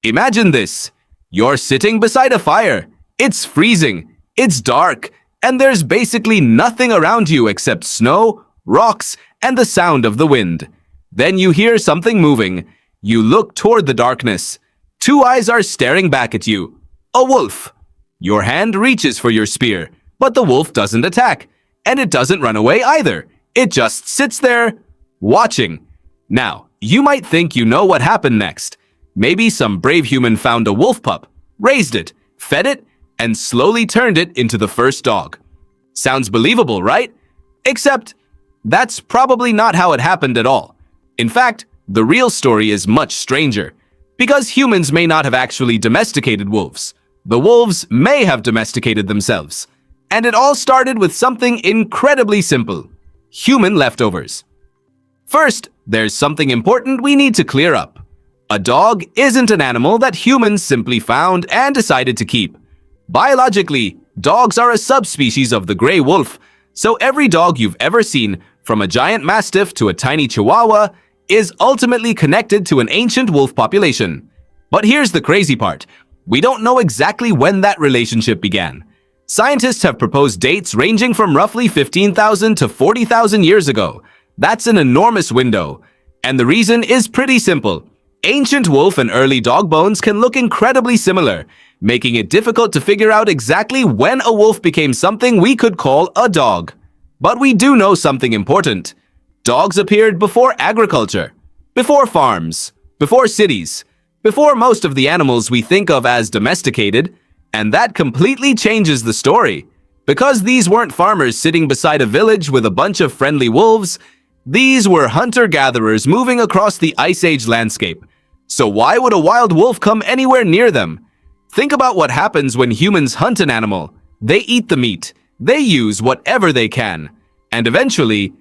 Imagine this. You're sitting beside a fire. It's freezing, it's dark, and there's basically nothing around you except snow, rocks, and the sound of the wind. Then you hear something moving. You look toward the darkness. Two eyes are staring back at you. A wolf. Your hand reaches for your spear, but the wolf doesn't attack, and it doesn't run away either. It just sits there, watching. Now, you might think you know what happened next. Maybe some brave human found a wolf pup, raised it, fed it, and slowly turned it into the first dog. Sounds believable, right? Except, that's probably not how it happened at all. In fact, the real story is much stranger. Because humans may not have actually domesticated wolves. The wolves may have domesticated themselves. And it all started with something incredibly simple. Human leftovers. First, there's something important we need to clear up. A dog isn't an animal that humans simply found and decided to keep. Biologically, dogs are a subspecies of the gray wolf, so every dog you've ever seen, from a giant mastiff to a tiny chihuahua, is ultimately connected to an ancient wolf population. But here's the crazy part. We don't know exactly when that relationship began. Scientists have proposed dates ranging from roughly 15,000 to 40,000 years ago. That's an enormous window. And the reason is pretty simple. Ancient wolf and early dog bones can look incredibly similar, making it difficult to figure out exactly when a wolf became something we could call a dog. But we do know something important. Dogs appeared before agriculture, before farms, before cities, before most of the animals we think of as domesticated, and that completely changes the story. Because these weren't farmers sitting beside a village with a bunch of friendly wolves, these were hunter-gatherers moving across the Ice Age landscape. So why would a wild wolf come anywhere near them? Think about what happens when humans hunt an animal. They eat the meat. They use whatever they can. And eventually,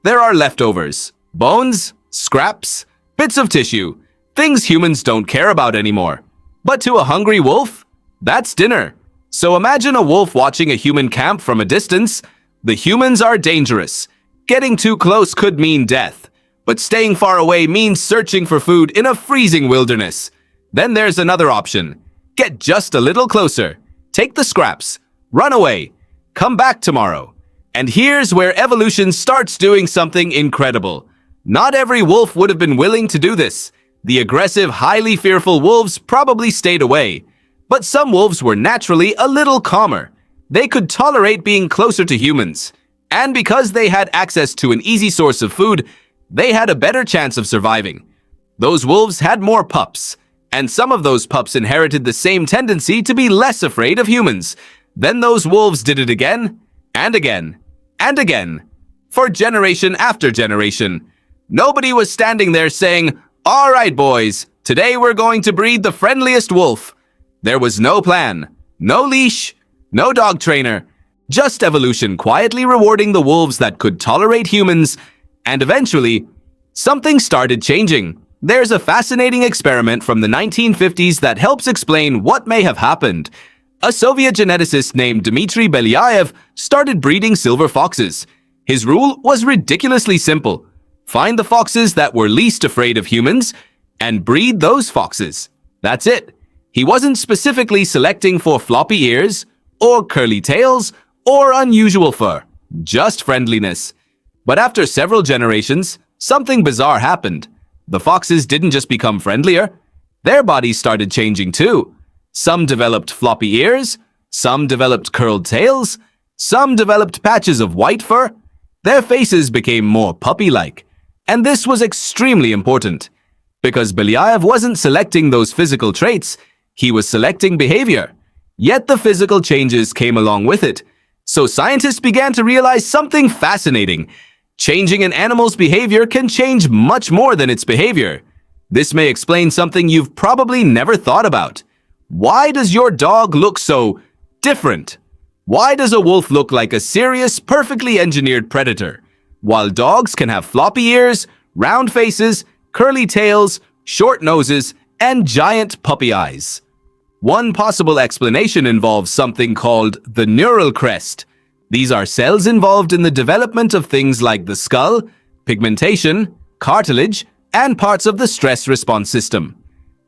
there are leftovers. Bones, scraps, bits of tissue, things humans don't care about anymore. But to a hungry wolf, that's dinner. So imagine a wolf watching a human camp from a distance. The humans are dangerous. Getting too close could mean death. But staying far away means searching for food in a freezing wilderness. Then there's another option. Get just a little closer. Take the scraps. Run away. Come back tomorrow. And here's where evolution starts doing something incredible. Not every wolf would have been willing to do this. The aggressive, highly fearful wolves probably stayed away. But some wolves were naturally a little calmer. They could tolerate being closer to humans. And because they had access to an easy source of food, they had a better chance of surviving. Those wolves had more pups, and some of those pups inherited the same tendency to be less afraid of humans. Then those wolves did it again, and again, and again, for generation after generation. Nobody was standing there saying, "All right, boys, today we're going to breed the friendliest wolf." There was no plan, no leash, no dog trainer, just evolution quietly rewarding the wolves that could tolerate humans. And eventually, something started changing. There's a fascinating experiment from the 1950s that helps explain what may have happened. A Soviet geneticist named Dmitry Belyaev started breeding silver foxes. His rule was ridiculously simple. Find the foxes that were least afraid of humans and breed those foxes. That's it. He wasn't specifically selecting for floppy ears, or curly tails, or unusual fur. Just friendliness. But after several generations, something bizarre happened. The foxes didn't just become friendlier. Their bodies started changing too. Some developed floppy ears, some developed curled tails, some developed patches of white fur. Their faces became more puppy-like. And this was extremely important. Because Belyaev wasn't selecting those physical traits, he was selecting behavior. Yet the physical changes came along with it. So scientists began to realize something fascinating. Changing an animal's behavior can change much more than its behavior. This may explain something you've probably never thought about. Why does your dog look so different? Why does a wolf look like a serious, perfectly engineered predator, while dogs can have floppy ears, round faces, curly tails, short noses, and giant puppy eyes? One possible explanation involves something called the neural crest. These are cells involved in the development of things like the skull, pigmentation, cartilage, and parts of the stress response system.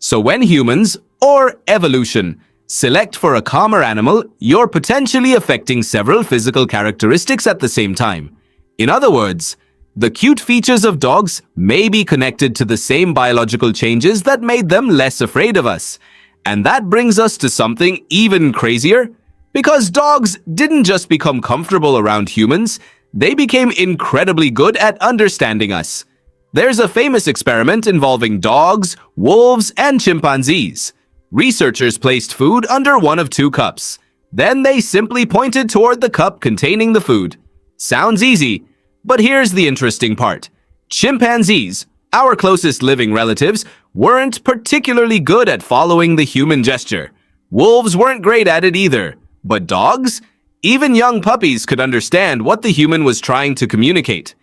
So when humans, or evolution, select for a calmer animal, you're potentially affecting several physical characteristics at the same time. In other words, the cute features of dogs may be connected to the same biological changes that made them less afraid of us. And that brings us to something even crazier. Because dogs didn't just become comfortable around humans, they became incredibly good at understanding us. There's a famous experiment involving dogs, wolves, and chimpanzees. Researchers placed food under one of two cups. Then they simply pointed toward the cup containing the food. Sounds easy, but here's the interesting part. Chimpanzees, our closest living relatives, weren't particularly good at following the human gesture. Wolves weren't great at it either. But dogs? Even young puppies could understand what the human was trying to communicate.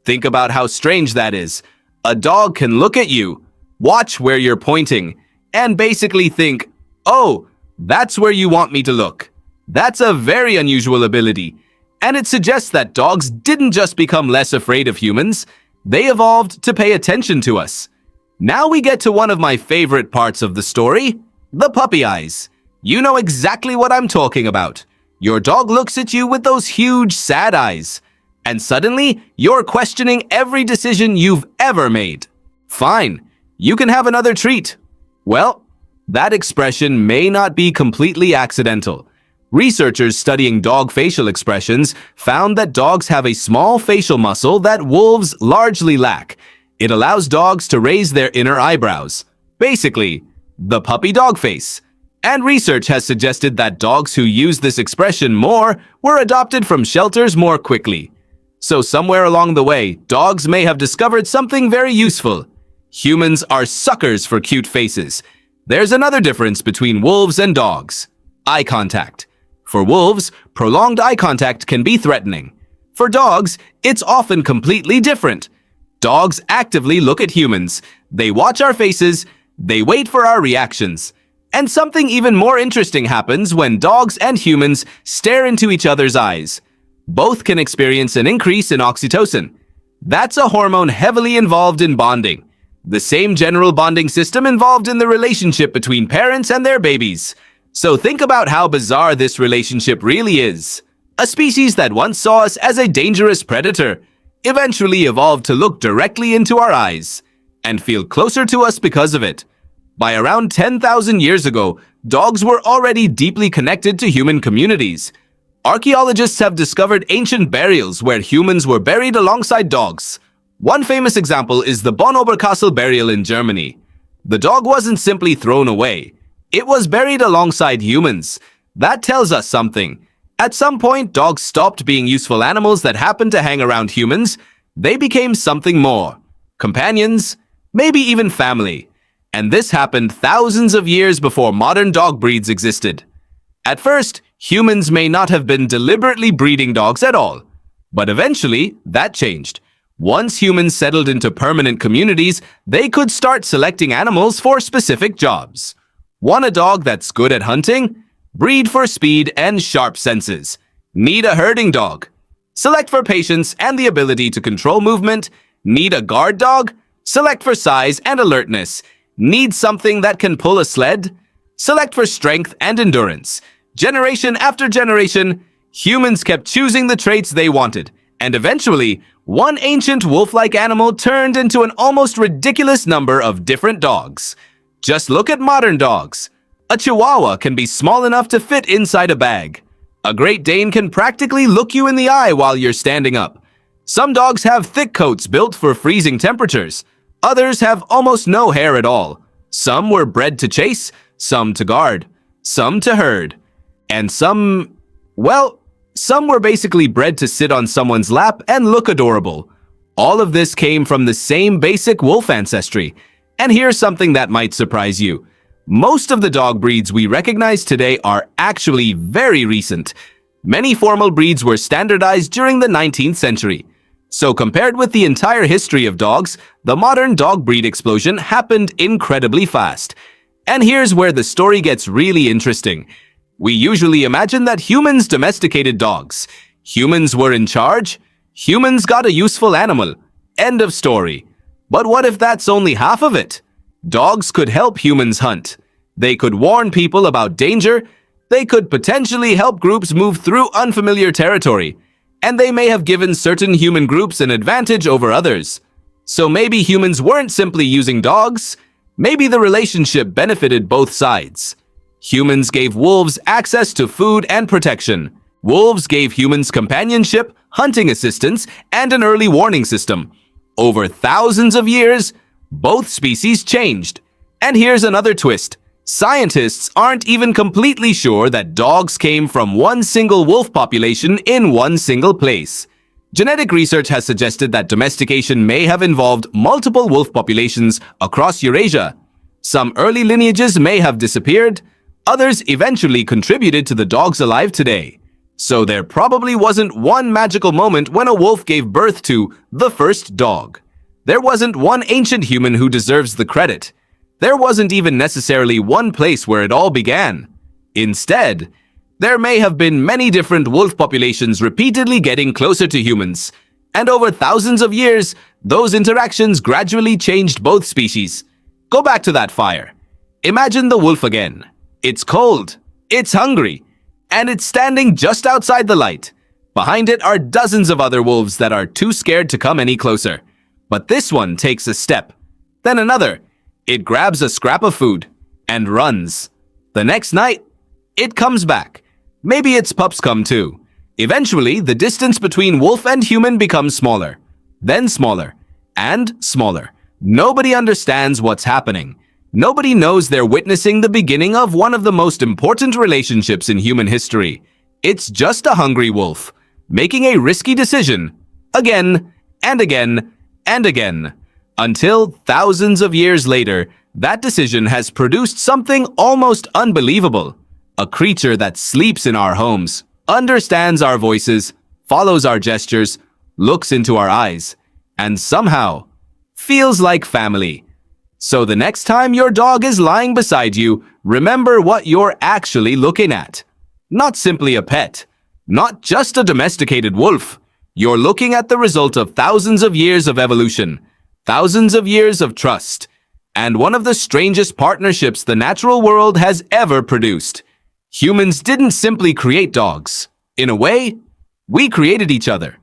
Think about how strange that is. A dog can look at you, watch where you're pointing, and basically think, "Oh, that's where you want me to look." That's a very unusual ability. And it suggests that dogs didn't just become less afraid of humans, they evolved to pay attention to us. Now we get to one of my favorite parts of the story, the puppy eyes. You know exactly what I'm talking about. Your dog looks at you with those huge, sad eyes. And suddenly, you're questioning every decision you've ever made. Fine, you can have another treat. Well, that expression may not be completely accidental. Researchers studying dog facial expressions found that dogs have a small facial muscle that wolves largely lack. It allows dogs to raise their inner eyebrows. Basically, the puppy dog face. And research has suggested that dogs who use this expression more were adopted from shelters more quickly. So somewhere along the way, dogs may have discovered something very useful. Humans are suckers for cute faces. There's another difference between wolves and dogs. Eye contact. For wolves, prolonged eye contact can be threatening. For dogs, it's often completely different. Dogs actively look at humans. They watch our faces. They wait for our reactions. And something even more interesting happens when dogs and humans stare into each other's eyes. Both can experience an increase in oxytocin. That's a hormone heavily involved in bonding. The same general bonding system involved in the relationship between parents and their babies. So think about how bizarre this relationship really is. A species that once saw us as a dangerous predator eventually evolved to look directly into our eyes and feel closer to us because of it. By around 10,000 years ago, dogs were already deeply connected to human communities. Archaeologists have discovered ancient burials where humans were buried alongside dogs. One famous example is the Bonn-Oberkassel burial in Germany. The dog wasn't simply thrown away. It was buried alongside humans. That tells us something. At some point, dogs stopped being useful animals that happened to hang around humans. They became something more. Companions, maybe even family. And this happened thousands of years before modern dog breeds existed. At first, humans may not have been deliberately breeding dogs at all. But eventually, that changed. Once humans settled into permanent communities, they could start selecting animals for specific jobs. Want a dog that's good at hunting? Breed for speed and sharp senses. Need a herding dog? Select for patience and the ability to control movement. Need a guard dog? Select for size and alertness. Need something that can pull a sled? Select for strength and endurance. Generation after generation, humans kept choosing the traits they wanted, and eventually, one ancient wolf-like animal turned into an almost ridiculous number of different dogs. Just look at modern dogs. A Chihuahua can be small enough to fit inside a bag. A Great Dane can practically look you in the eye while you're standing up. Some dogs have thick coats built for freezing temperatures. Others have almost no hair at all. Some were bred to chase, some to guard, some to herd. And some were basically bred to sit on someone's lap and look adorable. All of this came from the same basic wolf ancestry. And here's something that might surprise you. Most of the dog breeds we recognize today are actually very recent. Many formal breeds were standardized during the 19th century. So compared with the entire history of dogs, the modern dog breed explosion happened incredibly fast. And here's where the story gets really interesting. We usually imagine that humans domesticated dogs. Humans were in charge. Humans got a useful animal. End of story. But what if that's only half of it? Dogs could help humans hunt. They could warn people about danger. They could potentially help groups move through unfamiliar territory. And they may have given certain human groups an advantage over others. So maybe humans weren't simply using dogs. Maybe the relationship benefited both sides. Humans gave wolves access to food and protection. Wolves gave humans companionship, hunting assistance, and an early warning system. Over thousands of years, both species changed. And here's another twist. Scientists aren't even completely sure that dogs came from one single wolf population in one single place. Genetic research has suggested that domestication may have involved multiple wolf populations across Eurasia. Some early lineages may have disappeared. Others eventually contributed to the dogs alive today. So there probably wasn't one magical moment when a wolf gave birth to the first dog. There wasn't one ancient human who deserves the credit. There wasn't even necessarily one place where it all began. Instead, there may have been many different wolf populations repeatedly getting closer to humans. And over thousands of years, those interactions gradually changed both species. Go back to that fire. Imagine the wolf again. It's cold, it's hungry, and it's standing just outside the light. Behind it are dozens of other wolves that are too scared to come any closer. But this one takes a step, then another. It grabs a scrap of food and runs. The next night, it comes back. Maybe its pups come too. Eventually, the distance between wolf and human becomes smaller, then smaller, and smaller. Nobody understands what's happening. Nobody knows they're witnessing the beginning of one of the most important relationships in human history. It's just a hungry wolf, making a risky decision, again and again and again. Until thousands of years later, that decision has produced something almost unbelievable. A creature that sleeps in our homes, understands our voices, follows our gestures, looks into our eyes, and somehow feels like family. So the next time your dog is lying beside you, remember what you're actually looking at. Not simply a pet, not just a domesticated wolf. You're looking at the result of thousands of years of evolution. Thousands of years of trust, and one of the strangest partnerships the natural world has ever produced. Humans didn't simply create dogs. In a way, we created each other.